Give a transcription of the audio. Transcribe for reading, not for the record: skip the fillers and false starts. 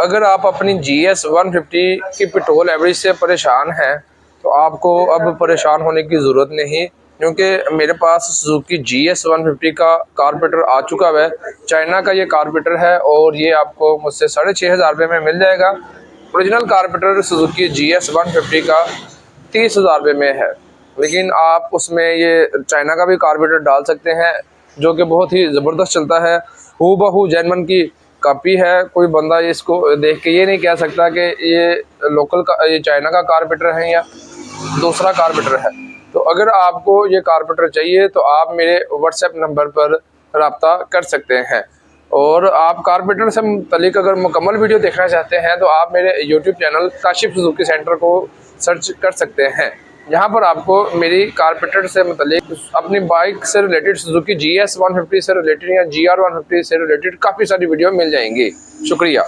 अगर आप अपनी GS 150 की पेट्रोल एवरेज से परेशान हैं तो आपको अब परेशान होने की ज़रूरत नहीं, क्योंकि मेरे पास सुजुकी GS 150 का कार्बोरेटर आ चुका है। चाइना का ये कार्बोरेटर है और ये आपको मुझसे 6500 रुपये में मिल जाएगा। ओरिजिनल कार्बोरेटर सुजुकी GS 150 का 30,000 रुपये में है, लेकिन आप उसमें ये चाइना का भी कार्बोरेटर डाल सकते हैं जो कि बहुत ही ज़बरदस्त चलता है। हूबहू जेन्युइन की कॉपी है। कोई बंदा इसको देख के ये नहीं कह सकता कि ये ये चाइना का कार्बोरेटर है या दूसरा कार्बोरेटर है। तो अगर आपको ये कार्बोरेटर चाहिए तो आप मेरे व्हाट्सएप नंबर पर रब्ता कर सकते हैं। और आप कार्बोरेटर से मुतल्लिक अगर मुकम्मल वीडियो देखना चाहते हैं तो आप मेरे YouTube channel Kashif Suzuki centre को सर्च कर सकते हैं। यहाँ पर आपको मेरी कार्बोरेटर से मुतल्लिक अपनी बाइक से रिलेटेड सुजुकी GS 150 से रिलेटेड या GR 150 से रिलेटेड काफ़ी सारी वीडियो मिल जाएंगी। शुक्रिया।